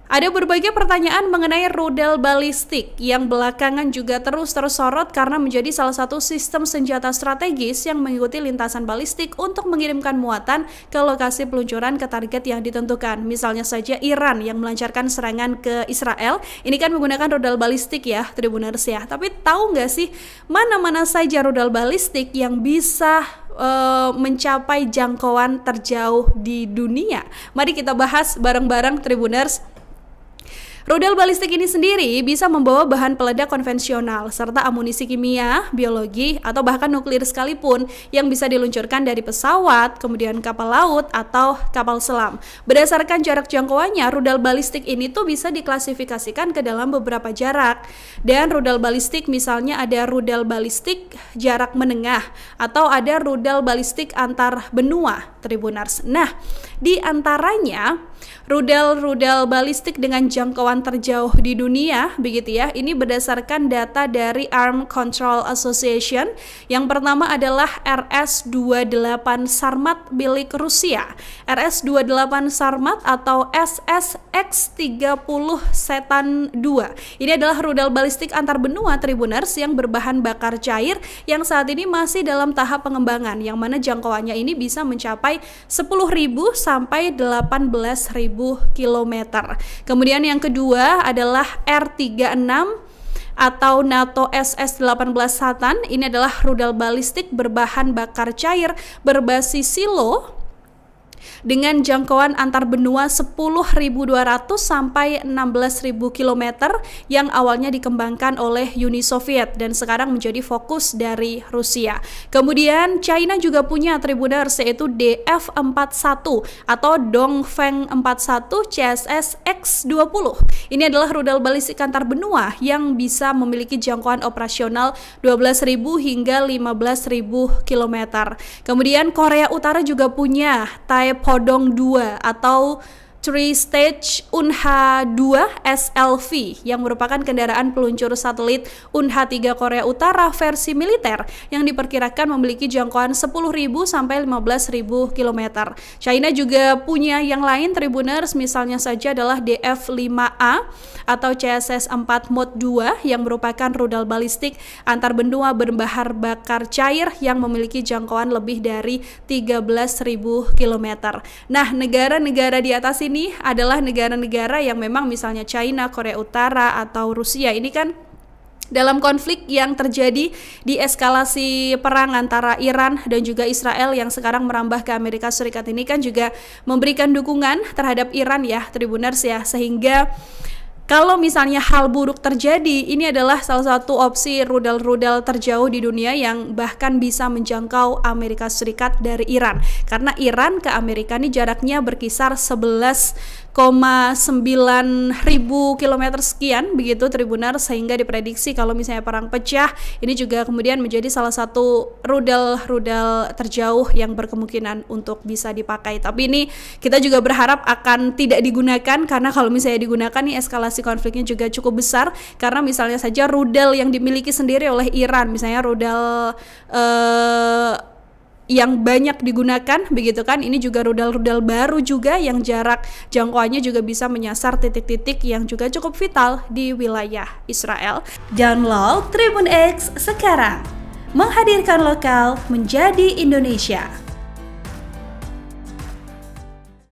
Ada berbagai pertanyaan mengenai rudal balistik yang belakangan juga terus tersorot karena menjadi salah satu sistem senjata strategis yang mengikuti lintasan balistik untuk mengirimkan muatan ke lokasi peluncuran ke target yang ditentukan. Misalnya saja Iran yang melancarkan serangan ke Israel, ini kan menggunakan rudal balistik ya, Tribuners ya. Tapi tahu nggak sih mana-mana saja rudal balistik yang bisa mencapai jangkauan terjauh di dunia? Mari kita bahas bareng-bareng Tribuners. Rudal balistik ini sendiri bisa membawa bahan peledak konvensional serta amunisi kimia, biologi, atau bahkan nuklir sekalipun yang bisa diluncurkan dari pesawat, kemudian kapal laut, atau kapal selam. Berdasarkan jarak jangkauannya, rudal balistik ini tuh bisa diklasifikasikan ke dalam beberapa jarak. Dan rudal balistik misalnya ada rudal balistik jarak menengah atau ada rudal balistik antar benua, Tribuners. Nah, di antaranya rudal-rudal balistik dengan jangkauan terjauh di dunia, begitu ya. Ini berdasarkan data dari Arm Control Association. Yang pertama adalah RS-28 Sarmat milik Rusia. RS-28 Sarmat atau SSX-30 Setan 2. Ini adalah rudal balistik antar benua, Tribuners, yang berbahan bakar cair yang saat ini masih dalam tahap pengembangan, yang mana jangkauannya ini bisa mencapai 10.000 sampai 18.000 kilometer. Kemudian yang kedua adalah R36 atau NATO SS-18 Satan. Ini adalah rudal balistik berbahan bakar cair berbasis silo dengan jangkauan antar benua 10.200 sampai 16.000 km yang awalnya dikembangkan oleh Uni Soviet dan sekarang menjadi fokus dari Rusia. Kemudian China juga punya, Tribuners, yaitu DF-41 atau Dongfeng 41 CSS X-20. Ini adalah rudal balistik antar benua yang bisa memiliki jangkauan operasional 12.000 hingga 15.000 km. Kemudian Korea Utara juga punya Podong 2 atau Three Stage Unha-2 SLV yang merupakan kendaraan peluncur satelit Unha-3 Korea Utara versi militer yang diperkirakan memiliki jangkauan 10.000 sampai 15.000 km. China juga punya yang lain, Tribuners, misalnya saja adalah DF-5A atau CSS-4 Mod 2 yang merupakan rudal balistik antar benua berbahan bakar cair yang memiliki jangkauan lebih dari 13.000 km. Nah, negara-negara di atas ini adalah negara-negara yang memang misalnya China, Korea Utara, atau Rusia. Ini kan dalam konflik yang terjadi di eskalasi perang antara Iran dan juga Israel yang sekarang merambah ke Amerika Serikat ini kan juga memberikan dukungan terhadap Iran ya, Tribuners ya, sehingga kalau misalnya hal buruk terjadi, ini adalah salah satu opsi rudal-rudal terjauh di dunia yang bahkan bisa menjangkau Amerika Serikat dari Iran. Karena Iran ke Amerika ini jaraknya berkisar 11,9 ribu kilometer sekian, begitu, Tribuners, sehingga diprediksi kalau misalnya perang pecah, ini juga kemudian menjadi salah satu rudal-rudal terjauh yang berkemungkinan untuk bisa dipakai. Tapi ini kita juga berharap akan tidak digunakan, karena kalau misalnya digunakan nih eskalasi konfliknya juga cukup besar, karena misalnya saja rudal yang dimiliki sendiri oleh Iran, misalnya rudal yang banyak digunakan, begitu kan, ini juga rudal-rudal baru juga yang jarak jangkauannya juga bisa menyasar titik-titik yang juga cukup vital di wilayah Israel. Download Tribun X sekarang, menghadirkan lokal menjadi Indonesia.